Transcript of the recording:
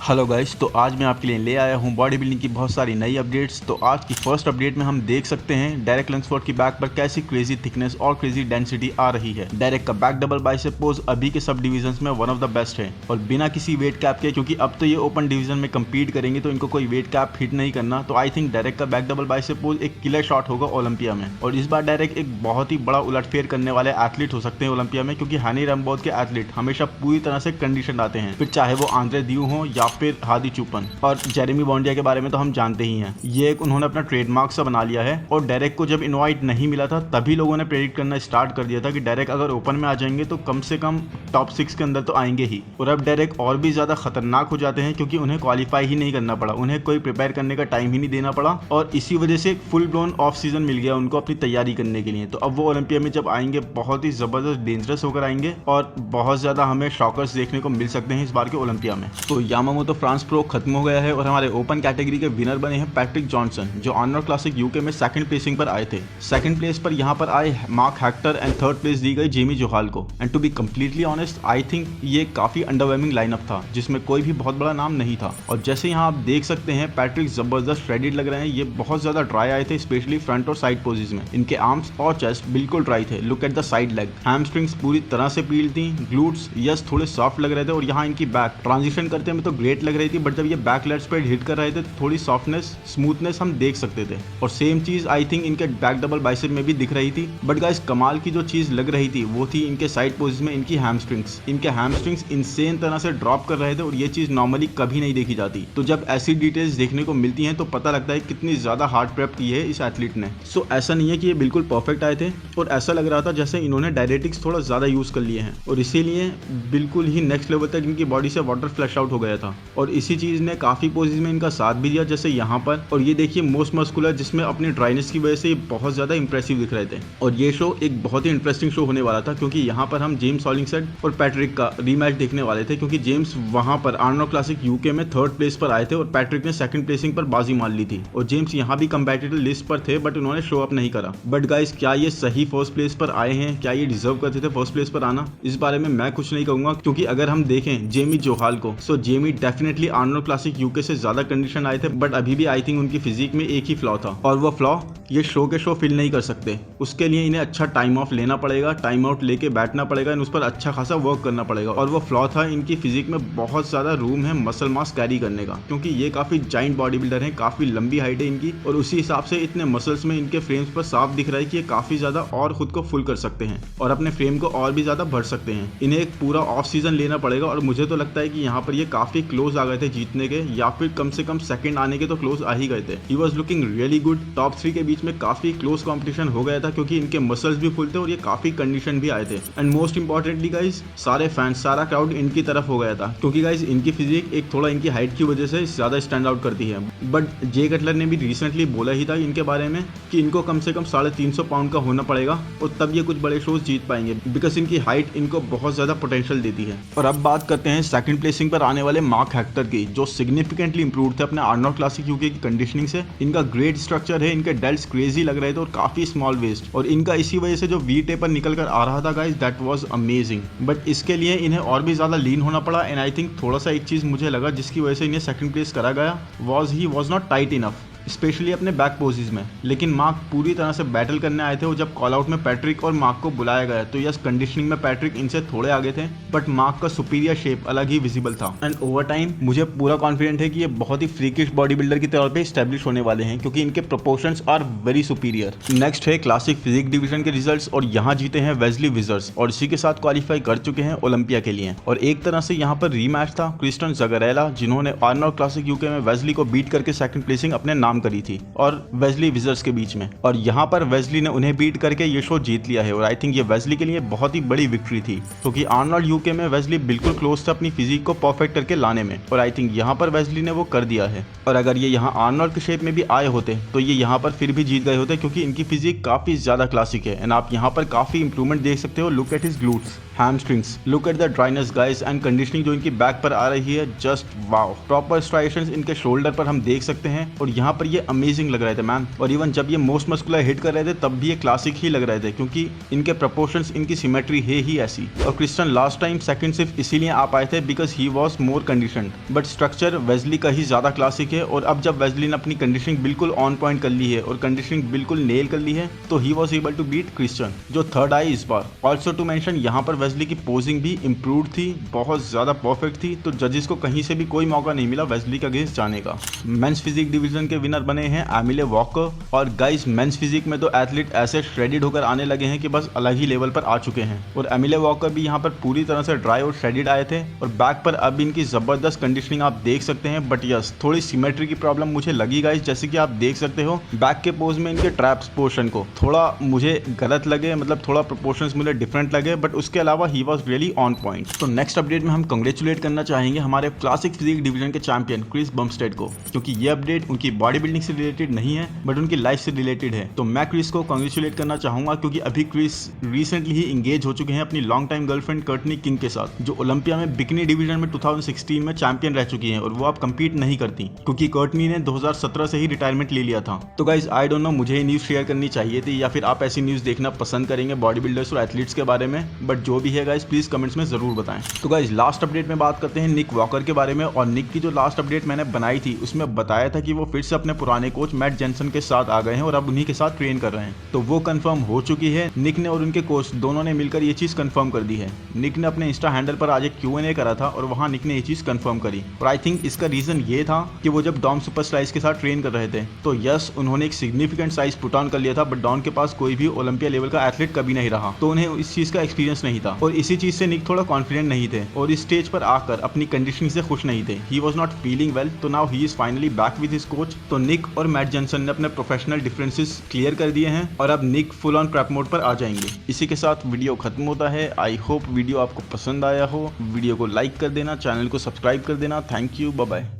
Hello guys, तो आज मैं आपके लिए ले आया हूं बॉडी बिल्डिंग की बहुत सारी नई अपडेट्स। तो आज की फर्स्ट अपडेट में हम देख सकते हैं डेरेक लंग्सफोर्ड की बैक पर कैसी क्रेजी थिकनेस और क्रेजी डेंसिटी आ रही है। डेरेक का बैक डबल बाइसेप पोज अभी के सब डिविजन्स में वन ऑफ द बेस्ट है और बिना किसी वेट कैप के, क्योंकि अब तो ये ओपन डिवीजन में कम्पीट करेंगे तो इनको कोई वेट कैप हिट नहीं करना। तो आई थिंक डेरेक का बैक डबल बाइसेप पोज एक किलर शॉट होगा ओलंपिया में। और इस बार डेरेक एक बहुत ही बड़ा उलटफेर करने वाले एथलीट हो सकते हैं ओलंपिया में, क्योंकि हानी रैमबोथ के एथलीट हमेशा पूरी तरह से कंडीशन आते हैं, फिर चाहे वो आंद्रे द्यू हो या फिर हादी चुपन। और जेरेमी बॉन्डिया के बारे में तो हम जानते ही हैं, ये एक उन्होंने अपना ट्रेडमार्क सा बना लिया है। और डेरेक को जब इनवाइट नहीं मिला था तभी लोगों ने प्रेडिक्ट करना स्टार्ट कर दिया था कि डेरेक अगर ओपन में आ जाएंगे तो कम से कम टॉप 6 के अंदर तो आएंगे ही। और अब डेरेक और भी ज्यादा खतरनाक हो जाते हैं क्योंकि उन्हें क्वालिफाई ही नहीं करना पड़ा, उन्हें कोई प्रिपेयर करने का टाइम ही नहीं देना पड़ा और इसी वजह से फुल ब्लोन ऑफ सीजन मिल गया उनको अपनी तैयारी करने के लिए। तो अब वो ओलंपिया में जब आएंगे बहुत ही जबरदस्त डेंजरस होकर आएंगे और बहुत ज्यादा हमें शॉकर्स देखने को मिल सकते हैं इस बार के ओलंपिया में। तो यामामोटो फ्रांस प्रो खत्म हो गया है और हमारे ओपन कैटेगरी के विनर बने हैं पैट्रिक जॉनसन, जो आर्नोल्ड क्लासिक यूके में सेकंड प्लेसिंग पर आए थे। सेकंड प्लेस पर यहां पर आए Mark Hector and third place दी गई जेमी जोहाल को। And to be completely honest, I think ये काफी अंडरवेलमिंग लाइनअप था जिसमें कोई भी बहुत बड़ा नाम नहीं था। और जैसे यहाँ आप देख सकते हैं पैट्रिक जबरदस्त श्रेडिड लग रहे हैं, ये बहुत ज्यादा ड्राई आए थे, स्पेशली फ्रंट और साइड पोजीज में। इनके आर्म्स और चेस्ट बिल्कुल ड्राई थे। Look at the side leg, hamstrings पूरी तरह से पील थी, ग्लूट्स यस थोड़े सॉफ्ट लग रहे थे और यहाँ इनकी बैक ट्रांजिशन करते में तो ग्रेट लग रही थी, बट जब ये बैक लेट्स पे हिट कर रहे थे थोड़ी सॉफ्टनेस स्मूथनेस हम देख सकते थे। और सेम चीज आई थिंक इनके बैक डबल बाइसेप में भी दिख रही थी। बट गाइस, कमाल की जो चीज लग रही थी वो थी इनके साइड पोजीज में इनकी हैमस्ट्रिंग्स। इनके हैमस्ट्रिंग्स इंसेन तरह से ड्रॉप कर रहे थे और ये चीज नॉर्मली कभी नहीं देखी जाती। तो जब ऐसी डिटेल्स देखने को मिलती हैं तो पता लगता है कितनी ज्यादा हार्ड प्रेप की है इस एथलीट ने। सो ऐसा नहीं है कि ये बिल्कुल परफेक्ट आए थे और ऐसा लग रहा था जैसे इन्होंने डायरेटिक्स थोड़ा ज्यादा यूज कर लिए हैं और इसीलिए बिल्कुल ही नेक्स्ट लेवल तक इनकी बॉडी से वाटर फ्लश आउट हो गया था। और इसी चीज ने काफी पोजीज में इनका साथ भी दिया, जैसे यहाँ पर। और ये देखिए मोस्ट मस्कुलर, जिसमें अपनी ड्राइनेस की वजह से ये बहुत ज्यादा इंप्रेसिव दिख रहे थे। और ये शो एक बहुत ही इंटरेस्टिंग शो होने वाला था क्योंकि यहाँ पर हम जेम्स हॉलिंगसेड और पैट्रिक का रीमैच देखने वाले थे, क्योंकि जेम्स वहां पर आर्नोल्ड क्लासिक यूके में थर्ड प्लेस पर आए थे और पैट्रिक ने सेकंड प्लेसिंग पर बाजी मार ली थी। और जेम्स यहाँ भी कंपेटिटिव लिस्ट पर थे बट उन्होंने शो अप नहीं करा। बट गाइस, क्या ये सही फर्स्ट प्लेस पर आए हैं? क्या ये डिजर्व करते थे फर्स्ट प्लेस पर आना? इस बारे में मैं कुछ नहीं कहूंगा, क्योंकि अगर हम देखें जेमी जोहाल को, so Jamie definitely Arnold Classic UK से ज्यादा कंडीशन आए थे, बट अभी भी आई थिंक उनकी फिजिक में एक ही फ्लॉ था और वो फ्लॉ ये शो के शो फिल नहीं कर सकते। उसके लिए इन्हें अच्छा टाइम ऑफ लेना पड़ेगा, टाइम आउट लेके बैठना पड़ेगा, उस पर अच्छा खासा वर्क करना पड़ेगा। और वो फ्लॉ था इनकी फिजिक में बहुत ज्यादा रूम है मसल मास कैरी करने का, क्योंकि ये काफी जाइंट बॉडी बिल्डर है, काफी लंबी हाइट है इनकी और उसी हिसाब से इतने मसल्स में इनके फ्रेम्स पर साफ दिख रहा है कि ये काफी ज्यादा और खुद को फुल कर सकते हैं और अपने फ्रेम को और भी ज्यादा भर सकते हैं। इन्हें एक पूरा ऑफ सीजन लेना पड़ेगा और मुझे तो लगता है कि यहाँ पर ये काफी क्लोज आ गए थे जीतने के, या फिर कम से कम सेकंड आने के तो क्लोज आ ही गए थे। He was looking really good. Top 3 के बीच में काफी क्लोज कंपटीशन हो गया था क्योंकि इनके मसल्स भी फुल थे और ये काफी कंडीशन भी आए थे। एंड मोस्ट इंपॉर्टेंटली गाइस, सारे फैंस, सारा क्राउड इनकी तरफ हो गया था, क्योंकि गाइस इनकी फिजिक एक थोड़ा इनकी हाइट की वजह से ज्यादा स्टैंड आउट करती है। बट जे कटलर ने भी रिसेंटली बोला ही था इनके बारे में कि इनको कम से कम 350 पाउंड का होना पड़ेगा और तब ये कुछ बड़े शोज जीत पाएंगे, बिकॉज इनकी हाइट इनको बहुत ज्यादा पोटेंशियल देती है। और अब बात करते हैं सेकंड प्लेसिंग पर आने वाले मार्क हेक्टर की, जो सिग्निफिकेंटली इंप्रूव थे अपने आर्नोल्ड क्लासिक यूके की कंडीशनिंग से। इनका ग्रेट स्ट्रक्चर है, इनके डेल्ट्स क्रेजी लग रहे थे और काफी स्मॉल वेस्ट, और इनका इसी वजह से जो वी टेपर निकल कर आ रहा था guys, that was amazing. But इसके लिए इन्हें और भी ज्यादा लीन होना पड़ा। एंड आई थिंक थोड़ा सा एक चीज मुझे लगा जिसकी वजह से इन्हें सेकंड प्लेस करा गया, was not tight enough, specially अपने बैक पोजीज में। लेकिन मार्क पूरी तरह से बैटल करने आए थे और जब कॉल आउट में पैट्रिक और मार्क को बुलाया गया तो यस, कंडीशनिंग में पैट्रिक इनसे थोड़े आगे थे, बट मार्क का सुपीरियर शेप अलग ही विजिबल था। एंड ओवर टाइम मुझे पूरा कॉन्फिडेंट है कि ये बहुत ही फ्रीकिश बॉडी बिल्डर की तौर पे स्टैब्लिश होने वाले हैं, क्योंकि इनके proportions are very superior. Next है क्लासिक फिजिक डिवीजन के रिजल्ट्स, और यहाँ जीते हैं वेस्ली विजर्स और इसी के साथ क्वालिफाई कर चुके हैं ओलंपिया के लिए। और एक तरह से यहाँ पर रीमैच था क्रिस्टन जगरेला, जिन्होंने आर्नोल्ड क्लासिक यूके में वेस्ली को बीट करके सेकंड प्लेसिंग अपने नाम करी थी, और वेस्ली विजर्स के बीच में। और यहाँ पर वेस्ली ने उन्हें बीट करके ये शो जीत लिया है और आई थिंक ये वेस्ली के लिए बहुत ही बड़ी विक्ट्री थी, क्योंकि आर्नोल्ड यूके में वेस्ली बिल्कुल क्लोज था अपनी फिजिक को परफेक्ट करके लाने में, और आई थिंक यहाँ पर वेस्ली ने वो कर दिया है। और अगर ये यहाँ आर्नोल्ड के शेप में भी आए होते तो ये यहाँ पर फिर भी जीत गए होते, क्योंकि इनकी फिजिक काफी ज्यादा क्लासिक है। एंड आप यहाँ पर काफी इंप्रूवमेंट देख सकते हो। Look at his glutes, hamstrings. Look at the dryness guys and conditioning जो इनकी बैक पर आ रही है, जस्ट वाओ। प्रॉपर स्ट्राइशंस इनके शोल्डर पर हम देख सकते हैं और यहाँ पर ये अमेजिंग लग रहे थे मैम। और इवन जब ये मोस्ट मस्कुलर हिट कर रहे थे तब भी ये क्लासिक ही लग रहे थे, क्योंकि इनके प्रोपोर्शंस, इनकी सिमेट्री है ही ऐसी। और क्रिस्टियन लास्ट टाइम सेकंड सिर्फ इसीलिए आ पाए थे because he was more conditioned, but structure Wesley का ही ज्यादा क्लासिक है। और अब जब वेस्ली ने अपनी कंडीशनिंग बिल्कुल ऑन पॉइंट कर ली है और कंडीशनिंग बिल्कुल नेल कर ली है, तो he was able to beat Christian जो थर्ड आई इस बार। ऑल्सो टू मेंशन, यहाँ पर वेस्ली की पोजिंग भी इम्प्रूव थी, बहुत ज्यादा परफेक्ट थी, तो जजेस को कहीं से भी कोई मौका नहीं मिला वेस्ली के अगेंस्ट जाने का। मेंस फिजिक डिवीजन के विनर बने हैं एमिले वॉकर। और गाइस मेंस फिजिक में तो एथलीट ऐसे श्रेडिड होकर आने लगे हैं कि बस अलग ही लेवल पर आ चुके हैं। और एमिले वॉकर भी यहाँ पर पूरी तरह से ड्राई और श्रेडिड आए थे। और बैक पर अब इनकी जबरदस्त कंडीशनिंग आप देख सकते हैं, बट यस थोड़ी सिमेट्री की प्रॉब्लम मुझे लगी गाइस। जैसे कि आप देख सकते हो बैक के पोज में इनके ट्रैप्स पोर्शन को थोड़ा मुझे गलत लगे, मतलब थोड़ा प्रोपोर्शंस मुझे डिफरेंट लगे, बट उसके अलावा he was really on point. तो नेक्स्ट अपडेट में हम कंग्रेचुलेट करना चाहेंगे हमारे क्लासिक फिजिक डिवीजन के चैंपियन क्रिस बम्स्टेड को, क्योंकि ये अपडेट उनकी बॉडी बिल्डिंग से रिलेटेड नहीं है बट उनकी लाइफ से रिलेटेड है। तो मैं क्रिस को कंग्रेचुलेट करना चाहूंगा, क्योंकि अभी क्रिस रिसेंटली ही इंगेज हो चुके हैं अपनी long time girlfriend Courtney king के साथ, जो ओलंपिया में बिकनी डिवीजन में 2016 में चैंपियन रह चुकी हैं और वो अब कम्पीट नहीं करती, क्योंकि कर्टनी ने 2017 से ही रिटायरमेंट ले लिया था। तो गाइज आई डोंट नो, मुझे ये न्यूज शेयर करनी चाहिए थी, या फिर आप ऐसी न्यूज देखना पसंद करेंगे बॉडी बिल्डर्स और एथलीट्स के बारे में, बट जो भी है गाइज प्लीज कमेंट्स में जरूर बताएं। तो गाइज लास्ट अपडेट में बात करते हैं निक वॉकर के बारे में। और निक की जो लास्ट अपडेट मैंने बनाई थी उसमें बताया था कि वो फिर से अपने पुराने कोच मैट जेनसन के साथ आ गए हैं और अब उन्हीं के साथ ट्रेन कर रहे हैं। तो वो कंफर्म हो चुकी है। निक ने और उनके कोच दोनों ने मिलकर ये चीज कंफर्म कर दी है। निक ने अपने इंस्टा हैंडल पर आज एक Q&A करा था और वहां निक ने ये चीज कंफर्म करी। और आई थिंक इसका रीजन ये था कि वो जब डॉम सुपर स्लाइस के साथ ट्रेन कर रहे थे तो यस उन्होंने एक सिग्निफिकेंट साइज पुट ऑन कर लिया था, बट डॉन के पास कोई भी ओलंपिया लेवल का एथलीट कभी नहीं रहा, तो उन्हें इस चीज का एक्सपीरियंस नहीं था। और इसी चीज से निक थोड़ा कॉन्फिडेंट नहीं थे और इस स्टेज पर आकर अपनी कंडीशनिंग से खुश नहीं थे। He was not feeling well, तो now he is finally back with his coach. तो निक और मैट जेनसन ने अपने प्रोफेशनल डिफरेंसेस क्लियर कर दिए हैं और अब निक फुल ऑन प्रेप मोड पर आ जाएंगे। इसी के साथ वीडियो खत्म होता है। आई होप वीडियो आपको पसंद आया हो। वीडियो को लाइक कर देना, चैनल को सब्सक्राइब कर देना। Thank you, bye bye.